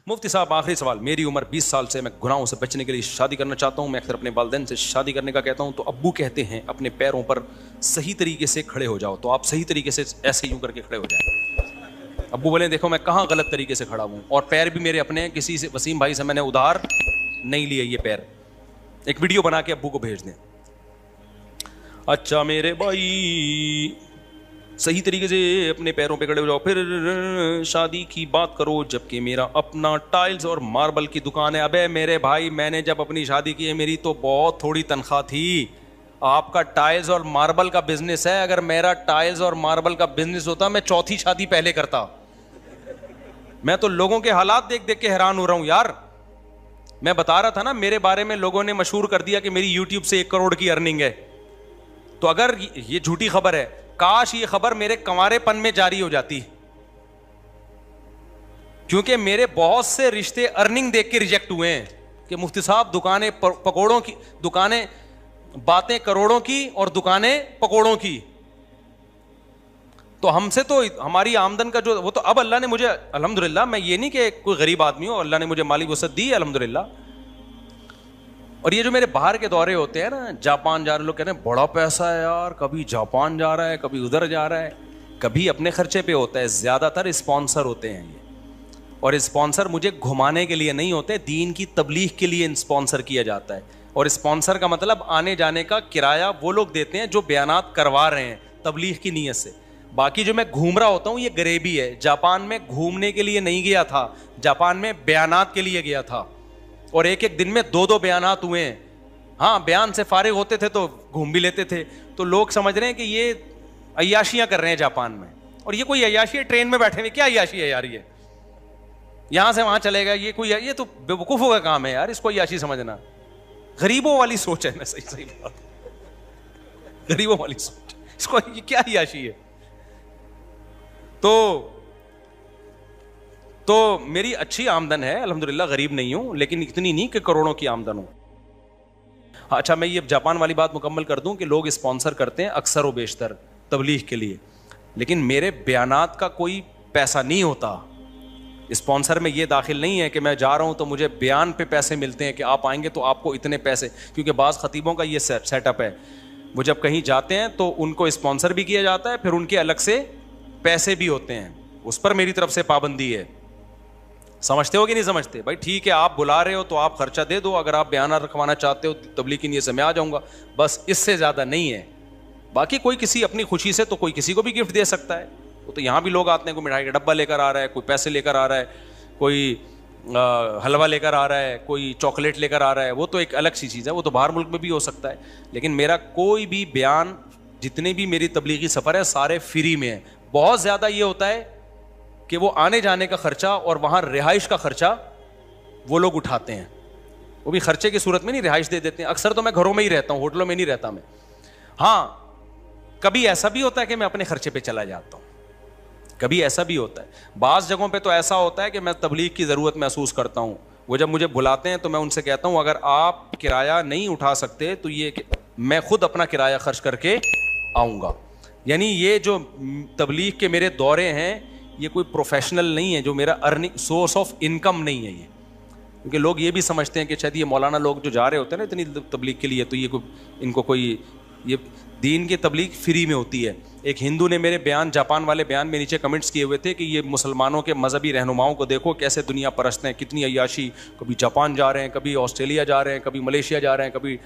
مفتی صاحب آخری سوال, میری عمر 20 سال سے, میں گناہوں سے بچنے کے لیے شادی کرنا چاہتا ہوں. میں اکثر اپنے والدین سے شادی کرنے کا کہتا ہوں تو ابو کہتے ہیں اپنے پیروں پر صحیح طریقے سے کھڑے ہو جاؤ. تو آپ صحیح طریقے سے ایسے یوں کر کے کھڑے ہو جائیں. ابو بولے دیکھو میں کہاں غلط طریقے سے کھڑا ہوں, اور پیر بھی میرے اپنے, کسی سے وسیم بھائی سے میں نے ادھار نہیں لیے یہ پیر. ایک ویڈیو بنا کے ابو کو بھیج دیں. اچھا میرے بھائی صحیح طریقے سے اپنے پیروں پہ کھڑے ہو جاؤ, پھر شادی کی بات کرو, جبکہ میرا اپنا ٹائلز اور ماربل کی دکان ہے. ابے میرے بھائی میں نے جب اپنی شادی کی ہے میری تو بہت تھوڑی تنخواہ تھی. آپ کا ٹائلز اور ماربل کا بزنس ہے, اگر میرا ٹائلز اور ماربل کا بزنس ہوتا میں چوتھی شادی پہلے کرتا. میں تو لوگوں کے حالات دیکھ دیکھ کے حیران ہو رہا ہوں یار. میں بتا رہا تھا نا, میرے بارے میں لوگوں نے مشہور کر دیا کہ میری یوٹیوب سے 1 کروڑ کی ارننگ ہے. تو اگر یہ جھوٹی خبر ہے, کاش یہ خبر میرے کنوارے پن میں جاری ہو جاتی, کیونکہ میرے بہت سے رشتے ارننگ دیکھ کے ریجیکٹ ہوئے ہیں کہ مفتی صاحب دکانیں پکوڑوں کی, دکانیں باتیں کروڑوں کی اور دکانیں پکوڑوں کی. تو ہم سے تو ہماری آمدن کا جو وہ تو اب اللہ نے مجھے الحمدللہ, میں یہ نہیں کہ کوئی غریب آدمی ہوں, اللہ نے مجھے مالی وسعت دی ہے الحمدللہ. اور یہ جو میرے باہر کے دورے ہوتے ہیں نا, جاپان جا رہے لوگ کہتے ہیں بڑا پیسہ ہے یار, کبھی جاپان جا رہا ہے کبھی ادھر جا رہا ہے, کبھی اپنے خرچے پہ ہوتا ہے. زیادہ تر اسپانسر ہوتے ہیں یہ, اور اسپانسر مجھے گھمانے کے لیے نہیں ہوتے, دین کی تبلیغ کے لیے اسپانسر کیا جاتا ہے. اور اسپانسر کا مطلب آنے جانے کا کرایہ وہ لوگ دیتے ہیں جو بیانات کروا رہے ہیں تبلیغ کی نیت سے. باقی جو میں گھوم رہا ہوتا ہوں یہ غریبی ہے. جاپان میں گھومنے کے لیے نہیں گیا تھا, جاپان میں بیانات کے لیے گیا تھا, اور ایک دن میں 2 بیانات ہوئے ہیں. ہاں بیان سے فارغ ہوتے تھے تو گھوم بھی لیتے تھے. تو لوگ سمجھ رہے ہیں کہ یہ عیاشیاں کر رہے ہیں جاپان میں, اور یہ کوئی عیاشی ہے؟ ٹرین میں بیٹھے ہوئے کیا عیاشی ہے یار, یہ یہاں سے وہاں چلے گا, یہ کوئی, یہ تو بیوقوفوں کا کام ہے یار, اس کو عیاشی سمجھنا. غریبوں والی سوچ ہے نا, صحیح بات, غریبوں والی سوچ, اس کو یہ کیا عیاشی ہے. تو میری اچھی آمدن ہے الحمدللہ, غریب نہیں ہوں, لیکن اتنی نہیں کہ کروڑوں کی آمدن ہو. اچھا میں یہ جاپان والی بات مکمل کر دوں کہ لوگ اسپانسر کرتے ہیں اکثر و بیشتر تبلیغ کے لیے, لیکن میرے بیانات کا کوئی پیسہ نہیں ہوتا. اسپانسر میں یہ داخل نہیں ہے کہ میں جا رہا ہوں تو مجھے بیان پہ پیسے ملتے ہیں کہ آپ آئیں گے تو آپ کو اتنے پیسے, کیونکہ بعض خطیبوں کا یہ سیٹ اپ ہے, وہ جب کہیں جاتے ہیں تو ان کو اسپانسر بھی کیا جاتا ہے, پھر ان کے الگ سے پیسے بھی ہوتے ہیں, اس پر میری طرف سے پابندی ہے. سمجھتے ہو کہ نہیں سمجھتے بھائی؟ ٹھیک ہے آپ بلا رہے ہو تو آپ خرچہ دے دو, اگر آپ بیانات رکھوانا چاہتے ہو تبلیغ کی نیت سے میں آ جاؤں گا, بس اس سے زیادہ نہیں ہے. باقی کوئی کسی اپنی خوشی سے تو کوئی کسی کو بھی گفٹ دے سکتا ہے. وہ تو یہاں بھی لوگ آتے ہیں, کوئی مٹھائی کا ڈبہ لے کر آ رہا ہے, کوئی پیسے لے کر آ رہا ہے, کوئی حلوہ لے کر آ رہا ہے, کوئی چاکلیٹ لے کر آ رہا ہے, وہ تو ایک الگ سی چیز ہے, وہ تو باہر ملک میں بھی ہو سکتا ہے. لیکن میرا کوئی بھی بیان, جتنے بھی میری تبلیغی سفر ہے سارے فری میں ہیں. بہت زیادہ یہ ہوتا ہے کہ وہ آنے جانے کا خرچہ اور وہاں رہائش کا خرچہ وہ لوگ اٹھاتے ہیں, وہ بھی خرچے کی صورت میں نہیں, رہائش دے دیتے ہیں. اکثر تو میں گھروں میں ہی رہتا ہوں, ہوٹلوں میں نہیں رہتا میں. ہاں کبھی ایسا بھی ہوتا ہے کہ میں اپنے خرچے پہ چلا جاتا ہوں, کبھی ایسا بھی ہوتا ہے. بعض جگہوں پہ تو ایسا ہوتا ہے کہ میں تبلیغ کی ضرورت محسوس کرتا ہوں, وہ جب مجھے بلاتے ہیں تو میں ان سے کہتا ہوں اگر آپ کرایہ نہیں اٹھا سکتے تو یہ کہ میں خود اپنا کرایہ خرچ کر کے آؤں گا. یعنی یہ جو تبلیغ کے میرے دورے ہیں یہ کوئی پروفیشنل نہیں ہے, جو میرا ارننگ سورس آف انکم نہیں ہے یہ. کیونکہ لوگ یہ بھی سمجھتے ہیں کہ شاید یہ مولانا لوگ جو جا رہے ہوتے ہیں نا اتنی تبلیغ کے لیے, تو یہ ان کو کوئی, یہ دین کی تبلیغ فری میں ہوتی ہے. ایک ہندو نے میرے بیان, جاپان والے بیان میں نیچے کمنٹس کیے ہوئے تھے کہ یہ مسلمانوں کے مذہبی رہنماؤں کو دیکھو کیسے دنیا پرست ہیں, کتنی عیاشی, کبھی جاپان جا رہے ہیں, کبھی آسٹریلیا جا رہے ہیں, کبھی ملیشیا جا رہے ہیں, کبھی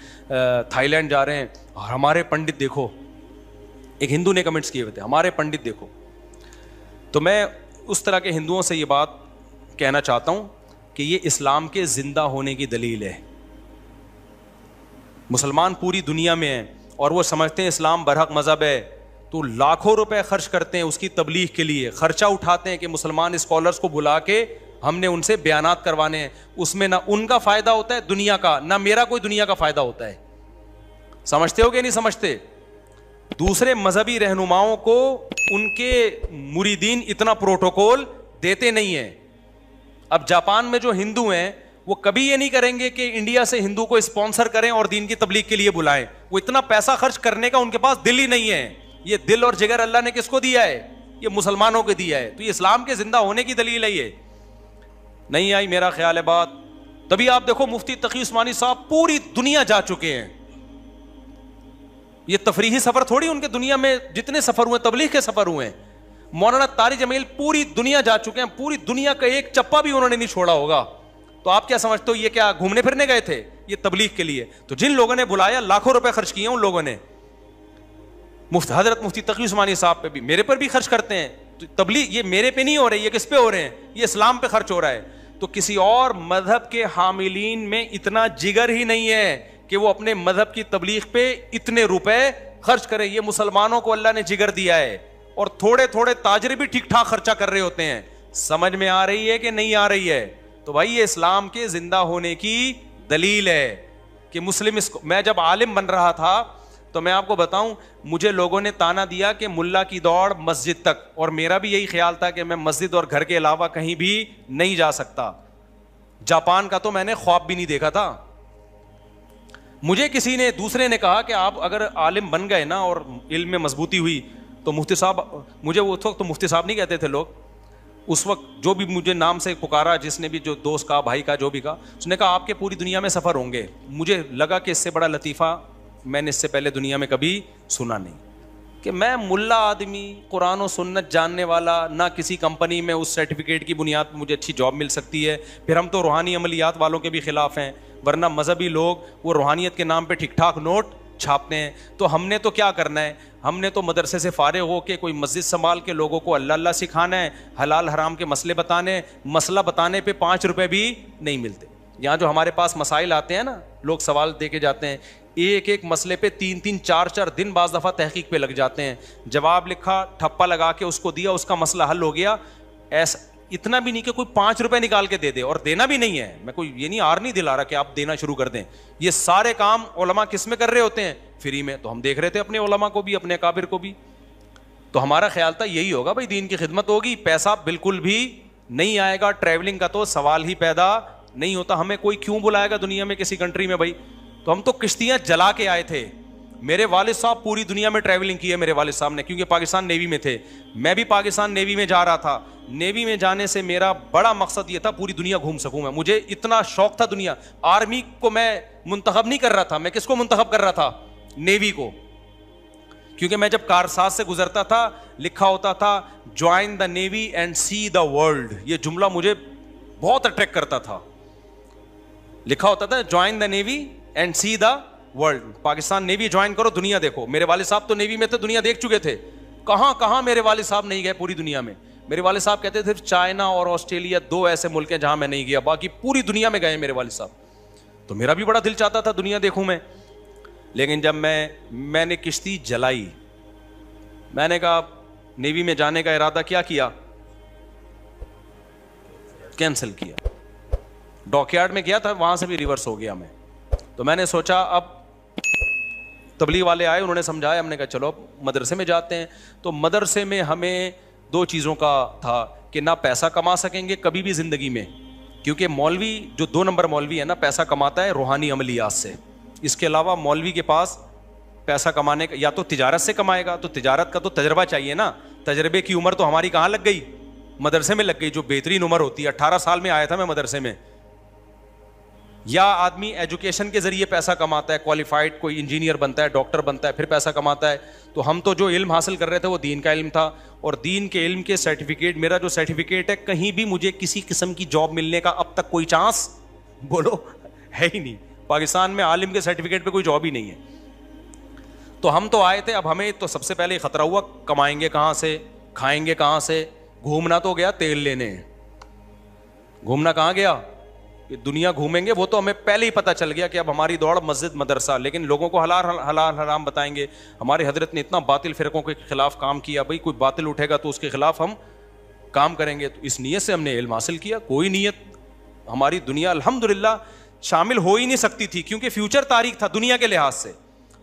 تھائی لینڈ جا رہے ہیں, اور ہمارے پنڈت دیکھو. ایک ہندو نے کمنٹس کیے ہوئے تھے ہمارے پنڈت دیکھو. تو میں اس طرح کے ہندوؤں سے یہ بات کہنا چاہتا ہوں کہ یہ اسلام کے زندہ ہونے کی دلیل ہے. مسلمان پوری دنیا میں ہیں اور وہ سمجھتے ہیں اسلام برحق مذہب ہے, تو لاکھوں روپے خرچ کرتے ہیں اس کی تبلیغ کے لیے, خرچہ اٹھاتے ہیں کہ مسلمان اسکالرس کو بلا کے ہم نے ان سے بیانات کروانے ہیں. اس میں نہ ان کا فائدہ ہوتا ہے دنیا کا, نہ میرا کوئی دنیا کا فائدہ ہوتا ہے. سمجھتے ہو کہ نہیں سمجھتے؟ دوسرے مذہبی رہنماؤں کو ان کے مریدین اتنا پروٹوکول دیتے نہیں ہیں. اب جاپان میں جو ہندو ہیں وہ کبھی یہ نہیں کریں گے کہ انڈیا سے ہندو کو اسپانسر کریں اور دین کی تبلیغ کے لیے بلائیں. وہ اتنا پیسہ خرچ کرنے کا ان کے پاس دل ہی نہیں ہے. یہ دل اور جگر اللہ نے کس کو دیا ہے؟ یہ مسلمانوں کو دیا ہے. تو یہ اسلام کے زندہ ہونے کی دلیل ہے. یہ نہیں آئی میرا خیال ہے بات. تبھی آپ دیکھو مفتی تقی عثمانی صاحب پوری دنیا جا چکے ہیں. یہ تفریحی سفر تھوڑی, ان کے دنیا میں جتنے سفر ہوئے تبلیغ کے سفر ہوئے ہیں. مولانا طارق جمیل پوری دنیا جا چکے ہیں, پوری دنیا کا ایک چپا بھی انہوں نے نہیں چھوڑا ہوگا. تو آپ کیا سمجھتے ہو یہ کیا گھومنے پھرنے گئے تھے؟ یہ تبلیغ کے لیے. تو جن لوگوں نے بلایا لاکھوں روپے خرچ کیے ان لوگوں نے, حضرت مفتی تقی عثمانی صاحب پہ بھی, میرے پر بھی خرچ کرتے ہیں. تو تبلیغ یہ میرے پہ نہیں ہو رہی, یہ کس پہ ہو رہے ہیں؟ یہ اسلام پہ خرچ ہو رہا ہے. تو کسی اور مذہب کے حاملین میں اتنا جگر ہی نہیں ہے کہ وہ اپنے مذہب کی تبلیغ پہ اتنے روپے خرچ کرے. یہ مسلمانوں کو اللہ نے جگر دیا ہے, اور تھوڑے تھوڑے تاجر بھی ٹھیک ٹھاک خرچہ کر رہے ہوتے ہیں. سمجھ میں آ رہی ہے کہ نہیں آ رہی ہے؟ تو بھائی یہ اسلام کے زندہ ہونے کی دلیل ہے کہ مسلم. میں جب عالم بن رہا تھا تو میں آپ کو بتاؤں, مجھے لوگوں نے تانا دیا کہ ملا کی دوڑ مسجد تک, اور میرا بھی یہی خیال تھا کہ میں مسجد اور گھر کے علاوہ کہیں بھی نہیں جا سکتا. جاپان کا تو میں نے خواب بھی نہیں دیکھا تھا. مجھے کسی نے دوسرے نے کہا کہ آپ اگر عالم بن گئے نا اور علم میں مضبوطی ہوئی تو مفتی صاحب, مجھے وہ وقت تو مفتی صاحب نہیں کہتے تھے لوگ, اس وقت جو بھی مجھے نام سے پکارا, جس نے بھی, جو دوست کا بھائی کا جو بھی کہا, اس نے کہا آپ کے پوری دنیا میں سفر ہوں گے. مجھے لگا کہ اس سے بڑا لطیفہ میں نے اس سے پہلے دنیا میں کبھی سنا نہیں, کہ میں ملا آدمی, قرآن و سنت جاننے والا, نہ کسی کمپنی میں اس سرٹیفکیٹ کی بنیاد پر مجھے اچھی جاب مل سکتی ہے. پھر ہم تو روحانی عملیات والوں کے بھی خلاف ہیں, ورنہ مذہبی لوگ وہ روحانیت کے نام پہ ٹھیک ٹھاک نوٹ چھاپتے ہیں. تو ہم نے تو کیا کرنا ہے, ہم نے تو مدرسے سے فارغ ہو کے کوئی مسجد سنبھال کے لوگوں کو اللہ اللہ سکھانا ہے, حلال حرام کے مسئلے بتانے. مسئلہ بتانے پہ 5 روپے بھی نہیں ملتے. یہاں جو ہمارے پاس مسائل آتے ہیں نا, لوگ سوال دے کے جاتے ہیں, ایک ایک مسئلے پہ 3-3 4-4 دن بعض دفعہ تحقیق پہ لگ جاتے ہیں. جواب لکھا, ٹھپا لگا کے اس کو دیا, اس کا مسئلہ حل ہو گیا. ایسا اتنا بھی نہیں کہ کوئی 5 روپے نکال کے دے دے, اور دینا بھی نہیں ہے. میں کوئی یہ نہیں آر نہیں دلا رہا کہ آپ دینا شروع کر دیں. یہ سارے کام علماء کس میں کر رہے ہوتے ہیں؟ فری میں. تو ہم دیکھ رہے تھے اپنے علماء کو بھی, اپنے اکابر کو بھی. تو ہمارا خیال تھا یہی ہوگا بھائی, دین کی خدمت ہوگی, پیسہ بالکل بھی نہیں آئے گا. ٹریولنگ کا تو سوال ہی پیدا نہیں ہوتا. ہمیں کوئی کیوں بلائے گا دنیا میں کسی کنٹری میں بھائی؟ تو ہم تو کشتیاں جلا کے آئے تھے. میرے والد صاحب پوری دنیا میں ٹریولنگ کی ہے میرے والد صاحب نے, کیونکہ پاکستان نیوی میں تھے. میں بھی پاکستان نیوی میں جا رہا تھا. نیوی میں جانے سے میرا بڑا مقصد یہ تھا پوری دنیا گھوم سکوں میں. مجھے اتنا شوق تھا دنیا. آرمی کو میں منتخب نہیں کر رہا تھا, میں کس کو منتخب کر رہا تھا؟ نیوی کو. کیونکہ میں جب کارساز سے گزرتا تھا لکھا ہوتا تھا join the navy and see the world. یہ جملہ مجھے بہت اٹریکٹ کرتا تھا. لکھا ہوتا تھا join the navy and see the world. Pakistan navy join کرو, دنیا دیکھو. میرے والد صاحب تو نیوی میں تھے, دنیا دیکھ چکے تھے. کہاں کہاں میرے والد صاحب نہیں گئے پوری دنیا میں. میرے والد صاحب کہتے تھے چائنا اور آسٹریلیا 2 ایسے ملک ہیں جہاں میں نہیں گیا, باقی پوری دنیا میں گئے میرے والد صاحب. تو میرا بھی بڑا دل چاہتا تھا دنیا دیکھوں میں. لیکن جب میں نے کشتی جلائی, میں نے کہا نیوی میں جانے کا ارادہ کیا کینسل کیا. ڈاک یارڈ میں گیا تھا, وہاں سے بھی ریورس ہو گیا میں. تو میں نے سوچا اب تبلیغ والے آئے, انہوں نے سمجھایا, ہم نے کہا چلو اب مدرسے میں جاتے ہیں. تو مدرسے میں ہمیں 2 چیزوں کا تھا کہ نہ پیسہ کما سکیں گے کبھی بھی زندگی میں, کیونکہ مولوی جو 2 نمبر مولوی ہے نا, پیسہ کماتا ہے روحانی عملیات سے. اس کے علاوہ مولوی کے پاس پیسہ کمانے کا یا تو تجارت سے کمائے گا, تو تجارت کا تو تجربہ چاہیے نا. تجربے کی عمر تو ہماری کہاں لگ گئی, مدرسے میں لگ گئی, جو بہترین عمر ہوتی ہے. 18 سال میں آیا تھا میں مدرسے میں. یا آدمی ایجوکیشن کے ذریعے پیسہ کماتا ہے, کوالیفائڈ کوئی انجینئر بنتا ہے, ڈاکٹر بنتا ہے, پھر پیسہ کماتا ہے. تو ہم تو جو علم حاصل کر رہے تھے وہ دین کا علم تھا, اور دین کے علم کے سرٹیفکیٹ, میرا جو سرٹیفکیٹ ہے, کہیں بھی مجھے کسی قسم کی جاب ملنے کا اب تک کوئی چانس بولو ہے ہی نہیں. پاکستان میں عالم کے سرٹیفکیٹ پہ کوئی جاب ہی نہیں ہے. تو ہم تو آئے تھے, اب ہمیں تو سب سے پہلے خطرہ ہوا کمائیں گے کہاں سے, کھائیں گے کہاں سے. گھومنا تو گیا تیل لینے, گھومنا کہاں گیا, دنیا گھومیں گے. وہ تو ہمیں پہلے ہی پتہ چل گیا کہ اب ہماری دوڑ مسجد مدرسہ, لیکن لوگوں کو حلال حرام بتائیں گے. ہمارے حضرت نے اتنا باطل فرقوں کے خلاف کام کیا, بھائی کوئی باطل اٹھے گا تو اس کے خلاف ہم کام کریں گے. تو اس نیت سے ہم نے علم حاصل کیا. کوئی نیت ہماری دنیا الحمدللہ شامل ہو ہی نہیں سکتی تھی, کیونکہ فیوچر تاریخ تھا دنیا کے لحاظ سے.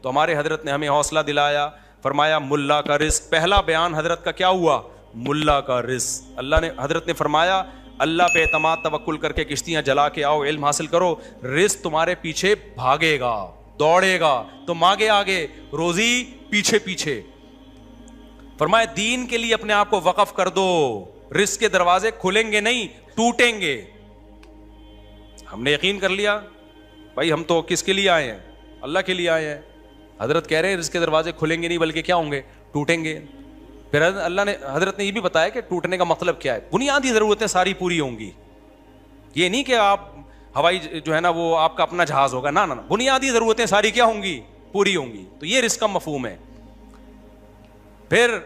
تو ہمارے حضرت نے ہمیں حوصلہ دلایا, فرمایا ملا کا رزق. پہلا بیان حضرت کا کیا ہوا, ملا کا رزق. اللہ نے, حضرت نے فرمایا اللہ پہ اعتماد توکل کر کے کشتیاں جلا کے آؤ, علم حاصل کرو, رزق تمہارے پیچھے بھاگے گا, دوڑے گا. تم آگے آگے, روزی پیچھے پیچھے. فرمایا دین کے لیے اپنے آپ کو وقف کر دو, رزق کے دروازے کھلیں گے نہیں, ٹوٹیں گے. ہم نے یقین کر لیا بھائی ہم تو کس کے لیے آئے ہیں؟ اللہ کے لیے آئے ہیں. حضرت کہہ رہے ہیں رزق کے دروازے کھلیں گے نہیں بلکہ کیا ہوں گے؟ ٹوٹیں گے. پھر اللہ نے حضرت نے یہ بھی بتایا کہ ٹوٹنے کا مطلب کیا ہے. بنیادی ضرورتیں ساری پوری ہوں گی. یہ نہیں کہ آپ ہوائی جو ہے نا وہ آپ کا اپنا جہاز ہوگا، نہ بنیادی ضرورتیں ساری کیا ہوں گی؟ پوری ہوں گی. تو یہ رزق کا مفہوم ہے. پھر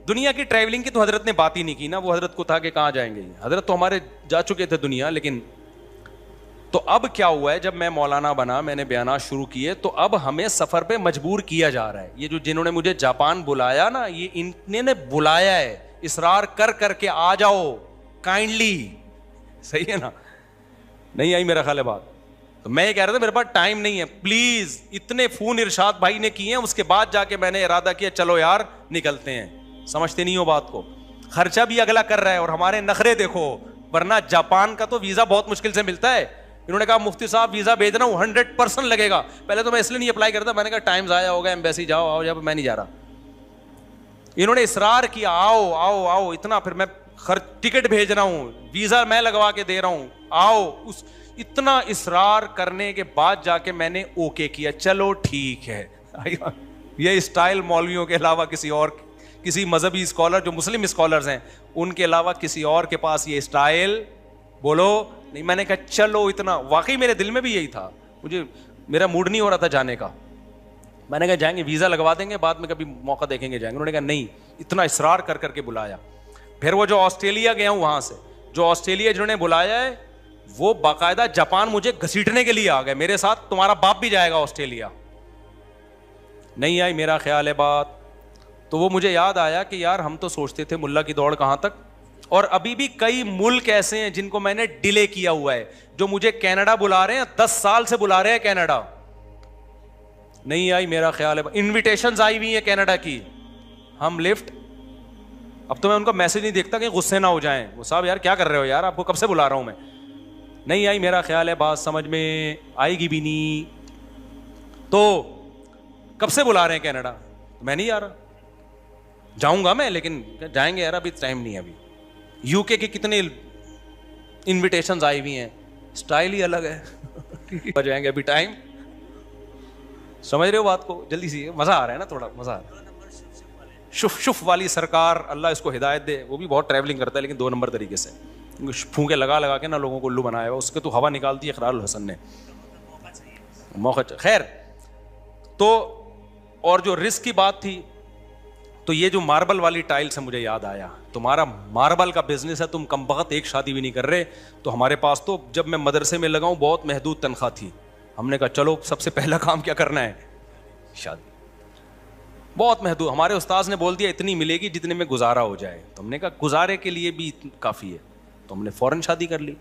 دنیا کی ٹریولنگ کی تو حضرت نے بات ہی نہیں کی نا. وہ حضرت کو تھا کہ کہاں جائیں گے. حضرت تو ہمارے جا چکے تھے دنیا. لیکن تو اب کیا ہوا ہے، جب میں مولانا بنا، میں نے بیانات شروع کیے، تو اب ہمیں سفر پہ مجبور کیا جا رہا ہے. یہ جو جنہوں نے مجھے جاپان بلایا نا، یہ انہوں نے بلایا ہے اصرار کر کر کے، آ جاؤ کائنڈلی. صحیح ہے نا؟ نہیں آئی میرا خیال ہے بات. تو میں یہ کہہ رہا تھا میرے پاس ٹائم نہیں ہے، پلیز. اتنے فون ارشاد بھائی نے کیے ہیں، اس کے بعد جا کے میں نے ارادہ کیا چلو یار نکلتے ہیں. سمجھتے نہیں ہو بات کو. خرچہ بھی اگلا کر رہا ہے اور ہمارے نخرے دیکھو. ورنہ جاپان کا تو ویزا بہت مشکل سے ملتا ہے. انہوں نے کہا مفتی صاحب ویزا بھیجنا 100% لگے گا. پہلے تو میں اس لیے نہیں اپلائی کرتا، میں نے کہا ٹائم ضائع ہوگا، ایمبیسی جاؤ آؤ، جب میں نہیں جا رہا. انہوں نے اصرار کیا آؤ آؤ آؤ اتنا. پھر میں ٹکٹ بھیج رہا ہوں، ویزا میں لگوا کے دے رہا ہوں، آؤ. اس اتنا اصرار کرنے کے بعد جا کے میں نے اوکے کیا، چلو ٹھیک ہے. یہ اسٹائل مولویوں کے علاوہ کسی مذہبی اسکالر جو مسلم اسکالرز ہیں ان کے علاوہ کسی اور کے پاس یہ اسٹائل بولو نہیں. میں نے کہا چلو اتنا. واقعی میرے دل میں بھی یہی تھا، میرا موڈ نہیں ہو رہا تھا جانے کا. میں نے کہا جائیں گے، ویزا لگوا دیں گے، بعد میں کبھی موقع دیکھیں گے جائیں گے. انہوں نے کہا نہیں. اتنا اصرار کر کر کے بلایا. پھر وہ جو آسٹریلیا گیا ہوں، وہاں سے جو آسٹریلیا جنہوں نے بلایا ہے وہ باقاعدہ جاپان مجھے گھسیٹنے کے لیے آ گئے. میرے ساتھ تمہارا باپ بھی جائے گا آسٹریلیا. نہیں آئی میرا خیال ہے بات. تو وہ مجھے یاد آیا کہ یار ہم تو سوچتے تھے ملا کی دوڑ کہاں تک. اور ابھی بھی کئی ملک ایسے ہیں جن کو میں نے ڈیلے کیا ہوا ہے، جو مجھے کینیڈا بلا رہے ہیں، 10 سال سے بلا رہے ہیں کینیڈا. نہیں آئی میرا خیال ہے. انویٹیشنز آئی ہوئی ہیں کینیڈا کی، ہم لفٹ. اب تو میں ان کا میسج نہیں دیکھتا کہ غصے نہ ہو جائیں، وہ صاحب یار کیا کر رہے ہو یار، آپ کو کب سے بلا رہا ہوں میں. نہیں آئی میرا خیال ہے بات سمجھ میں آئے گی بھی نہیں. تو کب سے بلا رہے ہیں کینیڈا؟ میں نہیں آ رہا. جاؤں گا میں، لیکن جائیں گے یار، ابھی ٹائم نہیں ہے. ابھی یو کے کتنے انویٹیشنز آئی ہوئی ہیں، اسٹائل ہی الگ ہے. جائیں گے ابھی ٹائم. سمجھ رہے ہو بات کو؟ جلدی سے مزہ آ رہا ہے نا، تھوڑا مزہ آ رہا ہے. شف والی سرکار، اللہ اس کو ہدایت دے. وہ بھی بہت ٹریولنگ کرتا ہے لیکن 2 نمبر طریقے سے، پھونکے لگا کے نا لوگوں کو الو بنایا ہوا. اس کے تو ہوا نکالتی ہے اقرار الحسن نے. موقع خیر. تو اور جو رزق کی بات تھی، تو یہ جو ماربل والی ٹائل سے مجھے یاد آیا، تمہارا ماربل کا بزنس ہے، تم کم بخت ایک شادی بھی نہیں کر رہے. تو ہمارے پاس تو جب میں مدرسے میں لگا ہوں بہت محدود تنخواہ تھی. ہم نے کہا چلو سب سے پہلا کام کیا کرنا ہے؟ شادی. بہت محدود. ہمارے استاذ نے بول دیا اتنی ملے گی جتنے میں گزارا ہو جائے. تو ہم نے کہا گزارے کے لیے بھی کافی ہے. تو ہم نے فوراً شادی کر لی.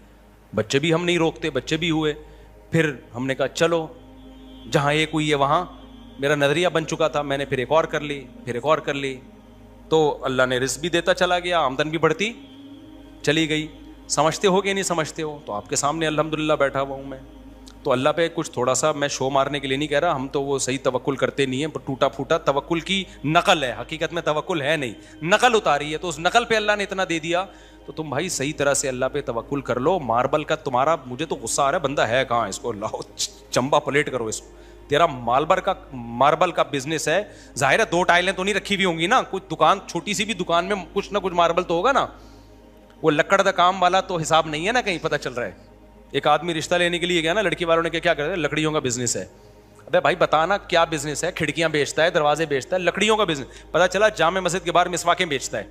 بچے بھی ہم نہیں روکتے، بچے بھی ہوئے. پھر ہم نے کہا چلو جہاں ایک ہوئی ہے وہاں میرا نظریہ بن چکا تھا. میں نے پھر ایک اور کر لی، پھر ایک اور کر لی. تو اللہ نے رزق بھی دیتا چلا گیا، آمدن بھی بڑھتی چلی گئی. سمجھتے ہو کہ نہیں سمجھتے ہو؟ تو آپ کے سامنے الحمدللہ بیٹھا ہوا ہوں میں. تو اللہ پہ کچھ تھوڑا سا میں شو مارنے کے لیے نہیں کہہ رہا، ہم تو وہ صحیح توکل کرتے نہیں ہیں، ٹوٹا پھوٹا توکل کی نقل ہے. حقیقت میں توکل ہے نہیں، نقل اتاری ہے. تو اس نقل پہ اللہ نے اتنا دے دیا. تو تم بھائی صحیح طرح سے اللہ پہ توکل کر لو. ماربل کا تمہارا، مجھے تو غصہ آ رہا ہے، بندہ ہے کہاں؟ اس کو لاؤ چمبا پلیٹ کرو اس کو. تیرا ماربل کا بزنس ہے، ظاہر ہے 2 ٹائلیں تو نہیں رکھی ہوئی ہوں گی نا، کچھ دکان چھوٹی سی بھی دکان میں کچھ نہ کچھ ماربل تو ہوگا نا. وہ لکڑ دا کام والا تو حساب نہیں ہے نا، کہیں پتہ چل رہا ہے. ایک آدمی رشتہ لینے کے لیے گیا نا، لڑکی والوں نے کیا کرتے ہیں، لکڑیوں کا بزنس ہے. ابے بھائی بتانا کیا بزنس ہے؟ کھڑکیاں بیچتا ہے، دروازے بیچتا ہے، لکڑیوں کا بزنس. پتہ چلا جامع مسجد کے باہر مسواکیں بیچتا ہے.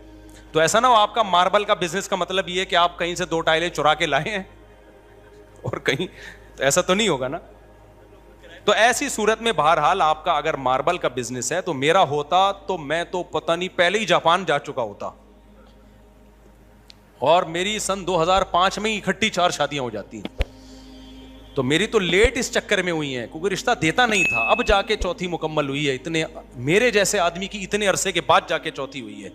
تو ایسا نہ ہو آپ کا ماربل کا بزنس کا مطلب یہ ہے کہ آپ کہیں سے 2 ٹائلیں چرا کے لائے ہیں اور کہیں، تو ایسا تو نہیں ہوگا نا. تو ایسی صورت میں بہرحال آپ کا اگر ماربل کا بزنس ہے تو میرا ہوتا تو میں تو پتہ نہیں پہلے ہی جاپان جا چکا ہوتا. اور میری سن 2005 میں اکٹھی 4 شادیاں ہو جاتی ہیں. تو میری تو لیٹ اس چکر میں ہوئی ہیں کیونکہ رشتہ دیتا نہیں تھا. اب جا کے چوتھی مکمل ہوئی ہے. اتنے میرے جیسے آدمی کی اتنے عرصے کے بعد جا کے چوتھی ہوئی ہے.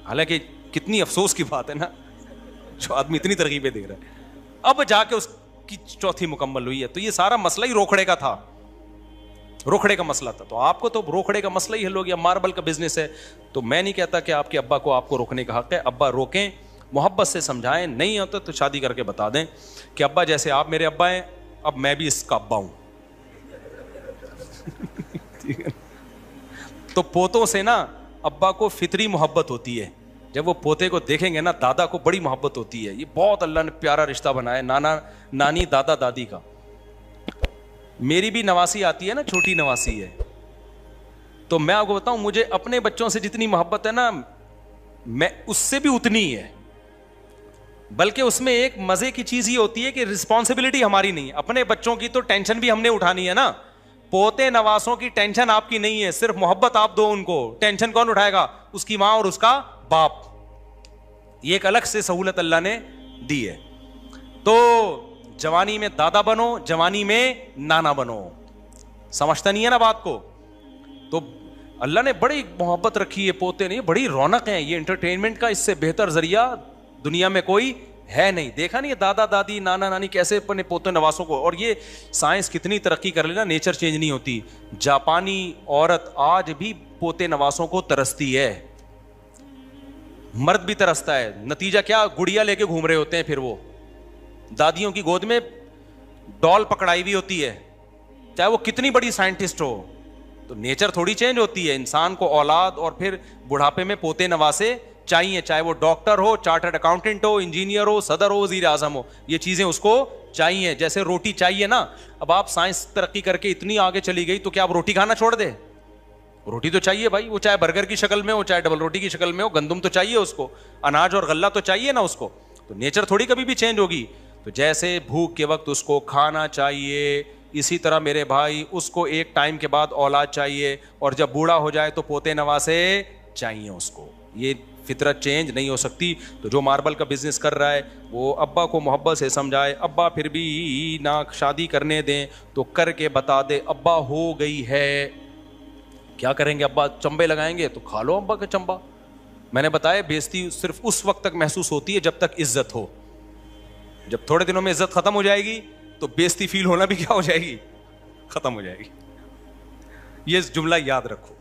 حالانکہ کتنی افسوس کی بات ہے نا، جو آدمی اتنی ترغیبیں دے رہا ہے اب جا کے اس کی چوتھی مکمل ہوئی ہے. تو یہ سارا مسئلہ ہی روکھڑے کا تھا، روکھڑے کا مسئلہ تھا. تو آپ کو تو روکھڑے کا مسئلہ ہی حل ہو گیا. ماربل کا بزنس ہے تو میں نہیں کہتا کہ آپ کے ابا کو آپ کو روکنے کا حق ہے. ابا روکیں، محبت سے سمجھائیں. نہیں ہوتا تو شادی کر کے بتا دیں کہ ابا جیسے آپ میرے ابا ہیں اب میں بھی اس کا ابا ہوں. تو پوتوں سے نا ابا کو فطری محبت ہوتی ہے. جب وہ پوتے کو دیکھیں گے نا دادا کو بڑی محبت ہوتی ہے. یہ بہت اللہ نے پیارا رشتہ بنایا نانا نانی دادا دادی کا. میری بھی نواسی آتی ہے نا, چھوٹی نواسی ہے, تو میں آپ کو بتاؤں مجھے اپنے بچوں سے جتنی محبت ہے نا میں اس سے بھی اتنی ہی ہے. بلکہ اس میں ایک مزے کی چیز یہ ہوتی ہے کہ رسپانسبلٹی ہماری نہیں ہے. اپنے بچوں کی تو ٹینشن بھی ہم نے اٹھانی ہے نا, پوتے نواسوں کی ٹینشن آپ کی نہیں ہے, صرف محبت آپ دو ان کو. ٹینشن کون اٹھائے گا؟ اس کی ماں اور اس کا باپ. یہ ایک الگ سے سہولت اللہ نے دی ہے. تو جوانی میں دادا بنو, جوانی میں نانا بنو. سمجھتا نہیں ہے نا بات کو. تو اللہ نے بڑی محبت رکھی ہے پوتے نے, بڑی رونق ہے. یہ انٹرٹینمنٹ کا اس سے بہتر ذریعہ دنیا میں کوئی ہے نہیں. دیکھا نہیں دادا دادی نانا نانی کیسے اپنے پوتے نواسوں کو. اور یہ سائنس کتنی ترقی کر لینا, نیچر چینج نہیں ہوتی. جاپانی عورت آج بھی پوتے نواسوں کو ترستی ہے, مرد بھی ترستا ہے. نتیجہ کیا؟ گڑیا لے کے گھوم رہے ہوتے ہیں. پھر وہ دادیوں کی گود میں ڈال پکڑائی بھی ہوتی ہے, چاہے وہ کتنی بڑی سائنٹسٹ ہو. تو نیچر تھوڑی چینج ہوتی ہے. انسان کو اولاد اور پھر بڑھاپے میں پوتے نواسے چاہیے, چاہے وہ ڈاکٹر ہو, چارٹرڈ اکاؤنٹنٹ ہو, انجینئر ہو, صدر ہو, وزیر اعظم ہو. یہ چیزیں اس کو چاہیے. جیسے روٹی چاہیے نا. اب آپ سائنس ترقی کر کے اتنی آگے چلی گئی تو کیا آپ روٹی کھانا چھوڑ دے؟ روٹی تو چاہیے بھائی, وہ چاہے برگر کی شکل میں ہو, چاہے ڈبل روٹی کی شکل میں ہو, گندم تو چاہیے اس کو, اناج اور غلہ تو چاہیے نا اس کو. تو نیچر تھوڑی کبھی بھی چینج ہوگی. تو جیسے بھوک کے وقت اس کو کھانا چاہیے, اسی طرح میرے بھائی اس کو ایک ٹائم کے بعد اولاد چاہیے, اور جب بوڑھا ہو جائے تو پوتے نواسے چاہیے اس کو. یہ فطرت چینج نہیں ہو سکتی. تو جو ماربل کا بزنس کر رہا ہے وہ ابا کو محبت سے سمجھائے. ابا پھر بھی نہ شادی کرنے دیں تو کر کے بتا دے ابا ہو گئی ہے. کیا کریں گے؟ ابا چمبے لگائیں گے تو کھا لو ابا کا چمبا. میں نے بتایا بےزتی صرف اس وقت تک محسوس ہوتی ہے جب تک عزت ہو. جب تھوڑے دنوں میں عزت ختم ہو جائے گی تو بےزتی فیل ہونا بھی کیا ہو جائے گی؟ ختم ہو جائے گی. یہ جملہ یاد رکھو.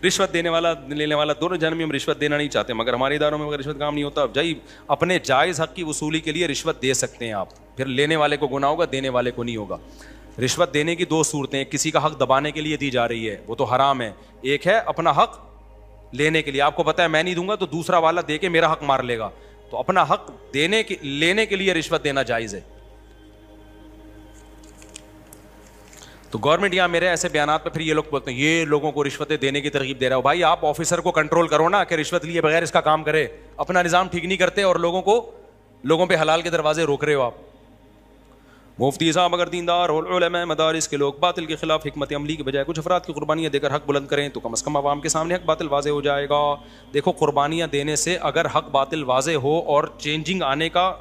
رشوت دینے والا لینے والا دونوں جانب میں ہم رشوت دینا نہیں چاہتے, مگر ہمارے اداروں میں رشوت کام نہیں ہوتا. جائی اپنے جائز حق کی وصولی کے لیے رشوت دے سکتے ہیں آپ, پھر لینے والے کو گناہ ہوگا, دینے والے کو نہیں ہوگا. رشوت دینے کی دو صورتیں, کسی کا حق دبانے کے لیے دی جا رہی ہے وہ تو حرام ہے. ایک ہے اپنا حق لینے کے لیے, آپ کو پتا ہے میں نہیں دوں گا تو دوسرا والا دے کے میرا حق مار لے گا, تو اپنا حق دینے کے لینے کے لیے رشوت دینا جائز ہے. تو گورنمنٹ یہاں میرے ایسے بیانات پہ پھر یہ لوگ بولتے ہیں یہ لوگوں کو رشوتیں دینے کی ترغیب دے رہا ہو. بھائی آپ آفیسر کو کنٹرول کرو نا کہ رشوت لیے بغیر اس کا کام کرے. اپنا نظام ٹھیک نہیں کرتے اور لوگوں پہ حلال کے دروازے روک رہے ہو آپ. مفتی صاحب اگر دیندار اور علماء مدارس کے لوگ باطل کے خلاف حکمت عملی کے بجائے کچھ افراد کی قربانیاں دے کر حق بلند کریں تو کم از کم عوام کے سامنے حق باطل واضح ہو جائے گا. دیکھو قربانیاں دینے سے اگر حق باطل واضح ہو اور چینجنگ آنے کا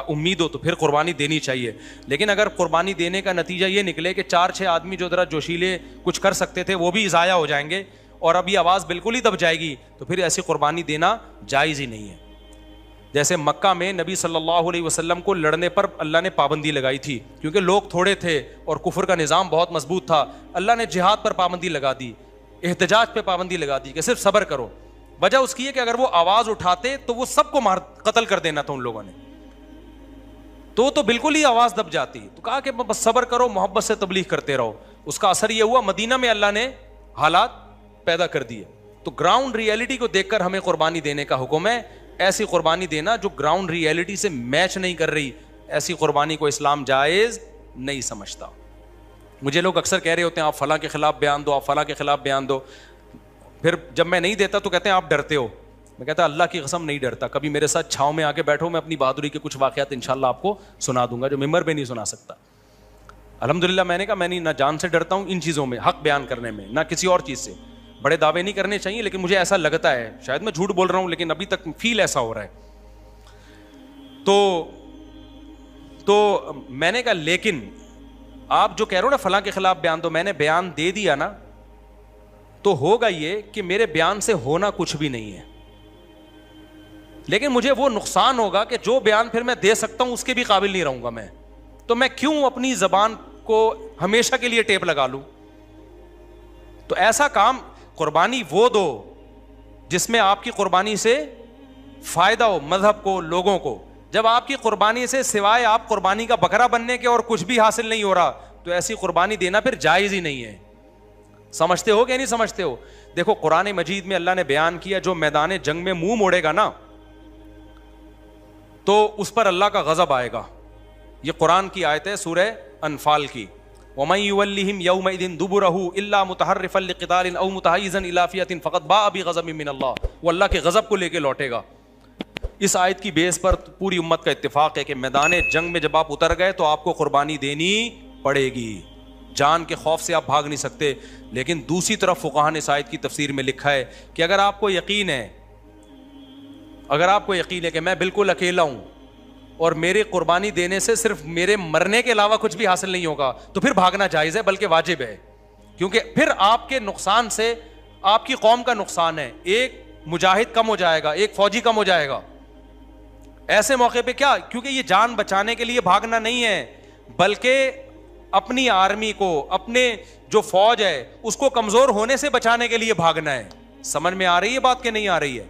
امید ہو تو پھر قربانی دینی چاہیے. لیکن اگر قربانی دینے کا نتیجہ یہ نکلے کہ 4-6 آدمی جو ذرا جوشیلے کچھ کر سکتے تھے وہ بھی ضائع ہو جائیں گے اور اب یہ آواز بالکل ہی دب جائے گی, تو پھر ایسی قربانی دینا جائز ہی نہیں ہے. جیسے مکہ میں نبی صلی اللہ علیہ وسلم کو لڑنے پر اللہ نے پابندی لگائی تھی کیونکہ لوگ تھوڑے تھے اور کفر کا نظام بہت مضبوط تھا. اللہ نے جہاد پر پابندی لگا دی, احتجاج پہ پابندی لگا دی کہ صرف صبر کرو. وجہ اس کی ہے کہ اگر وہ آواز اٹھاتے تو وہ سب کو قتل کر دینا تھا ان لوگوں نے, تو بالکل ہی آواز دب جاتی. تو کہا کہ بس صبر کرو, محبت سے تبلیغ کرتے رہو. اس کا اثر یہ ہوا مدینہ میں اللہ نے حالات پیدا کر دیے. تو گراؤنڈ ریئلٹی کو دیکھ کر ہمیں قربانی دینے کا حکم ہے. ایسی قربانی دینا جو گراؤنڈ ریئلٹی سے میچ نہیں کر رہی, ایسی قربانی کو اسلام جائز نہیں سمجھتا. مجھے لوگ اکثر کہہ رہے ہوتے ہیں آپ فلاں کے خلاف بیان دو, آپ فلاں کے خلاف بیان دو. پھر جب میں نہیں دیتا تو کہتے ہیں آپ ڈرتے ہو. میں کہتا اللہ کی قسم نہیں ڈرتا. کبھی میرے ساتھ چھاؤں میں آ کے بیٹھو, میں اپنی بہادری کے کچھ واقعات انشاءاللہ آپ کو سنا دوں گا جو ممبر پہ نہیں سنا سکتا. الحمدللہ میں نے کہا میں نہیں نہ جان سے ڈرتا ہوں ان چیزوں میں, حق بیان کرنے میں, نہ کسی اور چیز سے. بڑے دعوے نہیں کرنے چاہیے لیکن مجھے ایسا لگتا ہے, شاید میں جھوٹ بول رہا ہوں لیکن ابھی تک فیل ایسا ہو رہا ہے. تو میں نے کہا لیکن آپ جو کہہ رہے ہو نا فلاں کے خلاف بیان دو, میں نے بیان دے دیا نا تو ہوگا یہ کہ میرے بیان سے ہونا کچھ بھی نہیں ہے, لیکن مجھے وہ نقصان ہوگا کہ جو بیان پھر میں دے سکتا ہوں اس کے بھی قابل نہیں رہوں گا میں. تو میں کیوں اپنی زبان کو ہمیشہ کے لیے ٹیپ لگا لوں. تو ایسا کام قربانی وہ دو جس میں آپ کی قربانی سے فائدہ ہو مذہب کو, لوگوں کو. جب آپ کی قربانی سے سوائے آپ قربانی کا بکرا بننے کے اور کچھ بھی حاصل نہیں ہو رہا, تو ایسی قربانی دینا پھر جائز ہی نہیں ہے. سمجھتے ہو کہ نہیں سمجھتے ہو؟ دیکھو قرآن مجید میں اللہ نے بیان کیا, جو میدان جنگ میں منہ موڑے گا نا تو اس پر اللہ کا غضب آئے گا. یہ قرآن کی آیت ہے سورہ انفال کی. وَمَن يُوَلِّهِمْ يَوْمَئِذٍ دُبُرَهُ إِلَّا مُتَحَرِّفًا لِقِتَالٍ أَوْ مُتَحَيِّزًا إِلَىٰ فِئَةٍ فَقَدْ بَاءَ بِغَضَبٍ مِّنَ اللَّهِ, وہ اللہ کے غضب کو لے کے لوٹے گا. اس آیت کی بیس پر پوری امت کا اتفاق ہے کہ میدان جنگ میں جب آپ اتر گئے تو آپ کو قربانی دینی پڑے گی. جان کے خوف سے آپ بھاگ نہیں سکتے. لیکن دوسری طرف فقہاء نے اس آیت کی تفسیر میں لکھا ہے کہ اگر آپ کو یقین ہے کہ میں بالکل اکیلا ہوں اور میرے قربانی دینے سے صرف میرے مرنے کے علاوہ کچھ بھی حاصل نہیں ہوگا, تو پھر بھاگنا جائز ہے, بلکہ واجب ہے. کیونکہ پھر آپ کے نقصان سے آپ کی قوم کا نقصان ہے. ایک مجاہد کم ہو جائے گا, ایک فوجی کم ہو جائے گا. ایسے موقع پہ کیا, کیونکہ یہ جان بچانے کے لیے بھاگنا نہیں ہے, بلکہ اپنی آرمی کو, اپنے جو فوج ہے اس کو کمزور ہونے سے بچانے کے لیے بھاگنا ہے. سمجھ میں آ رہی ہے بات کہ نہیں آ رہی ہے؟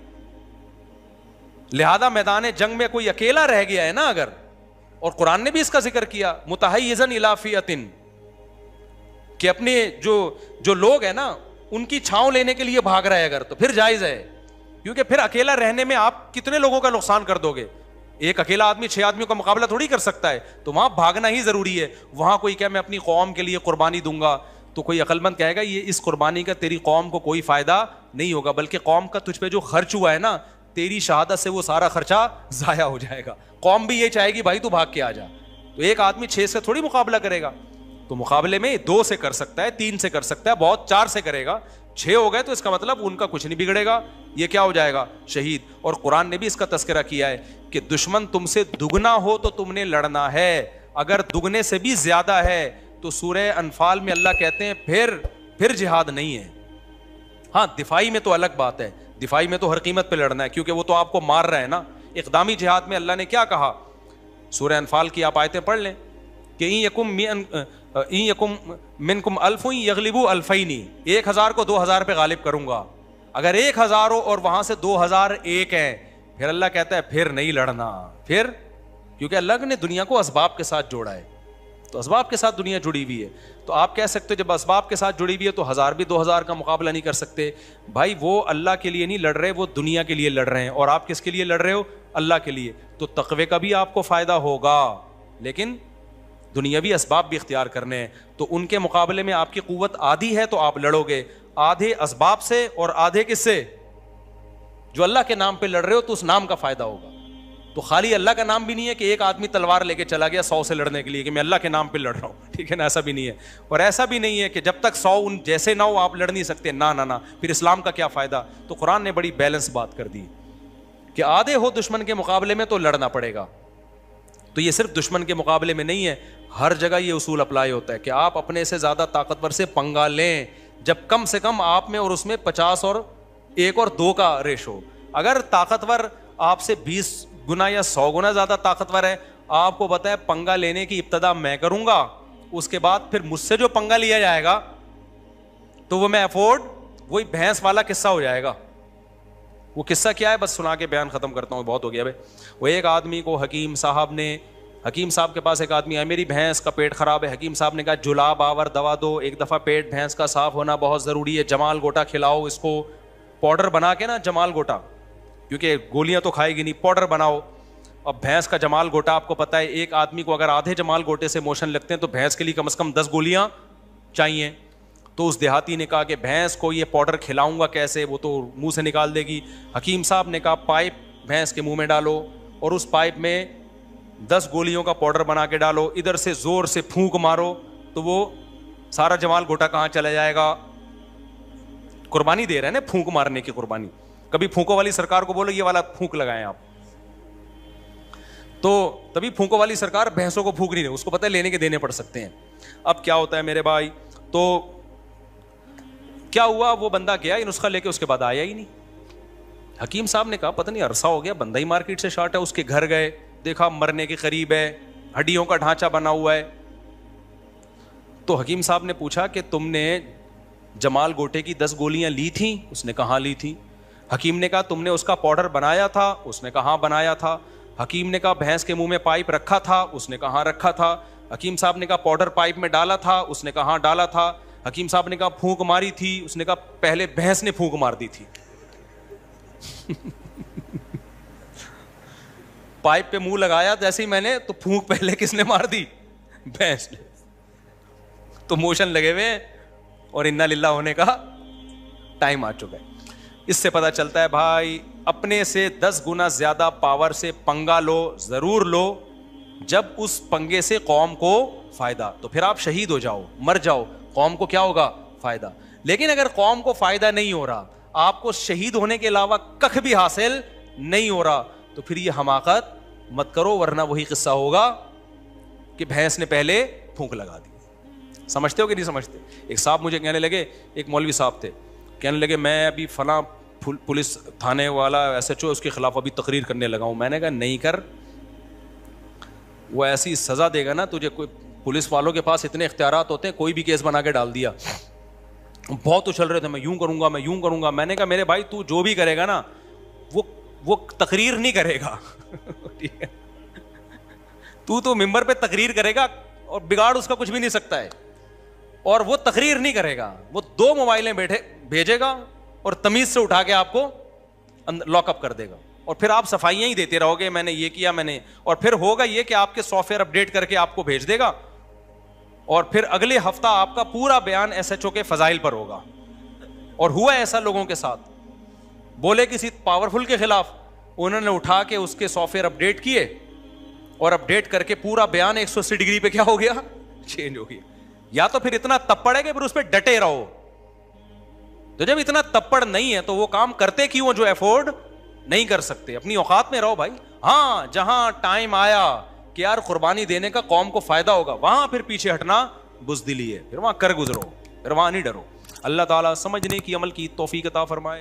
لہذا میدان جنگ میں کوئی اکیلا رہ گیا ہے نا اگر, اور قرآن نے بھی اس کا ذکر کیا متحیزن الی فئۃ, کہ اپنے جو لوگ ہیں نا ان کی چھاؤں لینے کے لیے بھاگ رہا ہے اگر, تو پھر جائز ہے. کیونکہ پھر اکیلا رہنے میں آپ کتنے لوگوں کا نقصان کر دو گے؟ ایک اکیلا آدمی 6 آدمیوں کا مقابلہ تھوڑی کر سکتا ہے, تو وہاں بھاگنا ہی ضروری ہے. وہاں کوئی کہ میں اپنی قوم کے لیے قربانی دوں گا, تو کوئی عقل مند کہے گا یہ اس قربانی کا تیری قوم کو کوئی فائدہ نہیں ہوگا, بلکہ قوم کا تجھ پہ جو خرچ ہوا ہے نا تیری شہادت سے وہ سارا خرچہ ضائع ہو جائے گا. قوم بھی یہ چاہے گی بھائی تو بھاگ کے آ جا. تو ایک آدمی 6 سے تھوڑی مقابلہ کرے گا, تو مقابلے میں 2 سے کر سکتا ہے, 3 سے کر سکتا ہے, بہت 4 سے کرے گا. 6 ہو گئے تو اس کا مطلب ان کا کچھ نہیں بگڑے گا, یہ کیا ہو جائے گا؟ شہید. اور قرآن نے بھی اس کا تذکرہ کیا ہے کہ دشمن تم سے دگنا ہو تو تم نے لڑنا ہے, اگر دگنے سے بھی زیادہ ہے تو سورہ انفال میں اللہ کہتے ہیں پھر جہاد نہیں ہے. ہاں دفاعی میں تو الگ بات ہے, دفاعی میں تو ہر قیمت پہ لڑنا ہے, کیونکہ وہ تو آپ کو مار رہے ہیں نا. اقدامی جہاد میں اللہ نے کیا کہا؟ سورہ انفال کی آپ آیتیں پڑھ لیں کہ این یکم منکم الف یغلبوا الفین, 1000 کو 2000 پہ غالب کروں گا. اگر 1000 ہو اور وہاں سے 2001 ہیں, پھر اللہ کہتا ہے پھر نہیں لڑنا. پھر کیونکہ اللہ نے دنیا کو اسباب کے ساتھ جوڑا ہے, تو اسباب کے ساتھ دنیا جڑی ہوئی ہے. تو آپ کہہ سکتے ہو جب اسباب کے ساتھ جڑی ہوئی ہے تو 1000 بھی 2000 کا مقابلہ نہیں کر سکتے. بھائی وہ اللہ کے لیے نہیں لڑ رہے, وہ دنیا کے لیے لڑ رہے ہیں, اور آپ کس کے لیے لڑ رہے ہو؟ اللہ کے لیے. تو تقوی کا بھی آپ کو فائدہ ہوگا, لیکن دنیاوی اسباب بھی اختیار کرنے ہیں. تو ان کے مقابلے میں آپ کی قوت آدھی ہے تو آپ لڑو گے, آدھے اسباب سے اور آدھے کس سے؟ جو اللہ کے نام پہ لڑ رہے ہو تو اس نام کا فائدہ ہوگا. تو خالی اللہ کا نام بھی نہیں ہے کہ ایک آدمی تلوار لے کے چلا گیا 100 سے لڑنے کے لیے کہ میں اللہ کے نام پہ لڑ رہا ہوں, ٹھیک ہے نا, ایسا بھی نہیں ہے. اور ایسا بھی نہیں ہے کہ جب تک 100 ان جیسے نہ ہو آپ لڑ نہیں سکتے, نہ پھر اسلام کا کیا فائدہ. تو قرآن نے بڑی بیلنس بات کر دی کہ آدھے ہو دشمن کے مقابلے میں تو لڑنا پڑے گا. تو یہ صرف دشمن کے مقابلے میں نہیں ہے, ہر جگہ یہ اصول اپلائی ہوتا ہے کہ آپ اپنے سے زیادہ طاقتور سے پنگا لیں جب کم سے کم آپ میں اور اس میں 50 اور 1 اور 2 کا ریشو. اگر طاقتور آپ سے 20 گنا یا 100 گنا زیادہ طاقتور ہے, آپ کو پتا ہے پنگا لینے کی ابتدا میں کروں گا, اس کے بعد پھر مجھ سے جو پنگا لیا جائے گا تو وہ میں افورڈ, وہی بھینس والا قصہ ہو جائے گا. وہ قصہ کیا ہے بس سنا کے بیان ختم کرتا ہوں, بہت ہو گیا بھائی. وہ ایک آدمی کو حکیم صاحب کے پاس ایک آدمی ہے, میری بھینس کا پیٹ خراب ہے. حکیم صاحب نے کہا جلاب آور دوا دو, ایک دفعہ پیٹ بھینس کا صاف ہونا بہت ضروری ہے, جمال گوٹا کھلاؤ اس کو, پاؤڈر بنا کے نا جمال گوٹا, کیونکہ گولیاں تو کھائے گی نہیں, پاؤڈر بناؤ. اب بھینس کا جمال گوٹا آپ کو پتا ہے ایک آدمی کو اگر آدھے جمال گوٹے سے موشن لگتے ہیں تو بھینس کے لیے کم از کم 10 گولیاں چاہیے. تو اس دیہاتی نے کہا کہ بھینس کو یہ پاؤڈر کھلاؤں گا کیسے, وہ تو منہ سے نکال دے گی. حکیم صاحب نے کہا پائپ بھینس کے منہ میں ڈالو اور اس پائپ میں 10 گولیوں کا پاؤڈر بنا کے ڈالو, ادھر سے زور سے پھونک مارو تو وہ سارا جمال گوٹا کہاں چلا جائے گا. قربانی دے رہے ہیں نا, پھونک مارنے کی قربانی. کبھی پھونکو والی سرکار کو بولو یہ والا پھونک لگائیں آپ, تو تبھی پھونکو والی سرکار بھینسوں کو پھونک نہیں رہے, اس کو پتہ ہے لینے کے دینے پڑ سکتے ہیں. اب کیا ہوتا ہے میرے بھائی, تو کیا ہوا, وہ بندہ گیا یہ نسخہ لے کے, اس کے بعد آیا ہی نہیں. حکیم صاحب نے کہا پتہ نہیں عرصہ ہو گیا, بندہ ہی مارکیٹ سے شارٹ ہے. اس کے گھر گئے, دیکھا مرنے کے قریب ہے, ہڈیوں کا ڈھانچہ بنا ہوا ہے. تو حکیم صاحب نے پوچھا کہ تم نے جمال گوٹے کی 10 گولیاں لی تھیں؟ اس نے کہا لی تھی. حکیم نے کہا تم نے اس کا پاؤڈر بنایا تھا؟ اس نے کہا ہاں بنایا تھا. حکیم نے کہا بھینس کے منہ میں پائپ رکھا تھا؟ اس نے کہا ہاں رکھا تھا. حکیم صاحب نے کہا پاؤڈر پائپ میں ڈالا تھا؟ اس نے کہا ہاں ڈالا تھا. حکیم صاحب نے کہا پھونک ماری تھی؟ اس نے کہا پہلے بھینس نے پھونک مار دی تھی. پائپ پہ منہ لگایا جیسے ہی میں نے, تو پھونک پہلے کس نے مار دی؟ بھینس نے. تو موشن لگے ہوئے اور انا للہ ہونے کا ٹائم آ چکا ہے. اس سے پتا چلتا ہے بھائی اپنے سے 10 گنا زیادہ پاور سے پنگا لو, ضرور لو, جب اس پنگے سے قوم کو فائدہ, تو پھر آپ شہید ہو جاؤ, مر جاؤ, قوم کو کیا ہوگا؟ فائدہ. لیکن اگر قوم کو فائدہ نہیں ہو رہا, آپ کو شہید ہونے کے علاوہ کخ بھی حاصل نہیں ہو رہا, تو پھر یہ حماقت مت کرو, ورنہ وہی قصہ ہوگا کہ بھینس نے پہلے پھونک لگا دی. سمجھتے ہو کہ نہیں سمجھتے؟ ایک صاحب مجھے کہنے لگے, ایک مولوی صاحب تھے, کہنے لگے میں ابھی فلاں پولیس تھانے والا ایس ایچ او اس کے خلاف ابھی تقریر کرنے لگا ہوں. میں نے کہا نہیں کر, وہ ایسی سزا دے گا نا تجھے. کوئی پولیس والوں کے پاس اتنے اختیارات ہوتے ہیں, کوئی بھی کیس بنا کے ڈال دیا. بہت اچھل رہے تھے میں یوں کروں گا, میں یوں کروں گا. میں نے کہا میرے بھائی تو جو بھی کرے گا نا وہ تقریر نہیں کرے گا. ٹھیک ہے, تو ممبر پہ تقریر کرے گا اور بگاڑ اس کا کچھ بھی نہیں سکتا ہے, اور وہ تقریر نہیں کرے گا, وہ 2 موبائلیں بھیجے گا اور تمیز سے اٹھا کے آپ کو لاک اپ کر دے گا, اور پھر آپ صفائیاں ہی دیتے رہو گے میں نے یہ کیا, میں نے, اور پھر ہوگا یہ کہ آپ کے سافٹ ویئر اپڈیٹ کر کے آپ کو بھیج دے گا, اور پھر اگلے ہفتہ آپ کا پورا بیان ایس ایچ او کے فضائل پر ہوگا. اور ہوا ایسا لوگوں کے ساتھ, بولے کسی پاورفل کے خلاف, انہوں نے اٹھا کے اس کے سافٹ ویئر اپڈیٹ کیے, اور اپڈیٹ کر کے پورا بیان 180 ڈگری پہ کیا ہو گیا؟ چینج ہو گیا. یا تو پھر اتنا تپڑ ہے کہ پھر اس پہ ڈٹے رہو. تو جب اتنا تپڑ نہیں ہے تو وہ کام کرتے کیوں جو افورڈ نہیں کر سکتے؟ اپنی اوقات میں رہو بھائی. ہاں جہاں ٹائم آیا کہ یار قربانی دینے کا قوم کو فائدہ ہوگا, وہاں پھر پیچھے ہٹنا بزدلی ہے, پھر وہاں کر گزرو, پھر وہاں نہیں ڈرو. اللہ تعالیٰ سمجھنے کی عمل کی توفیق عطا فرمائے.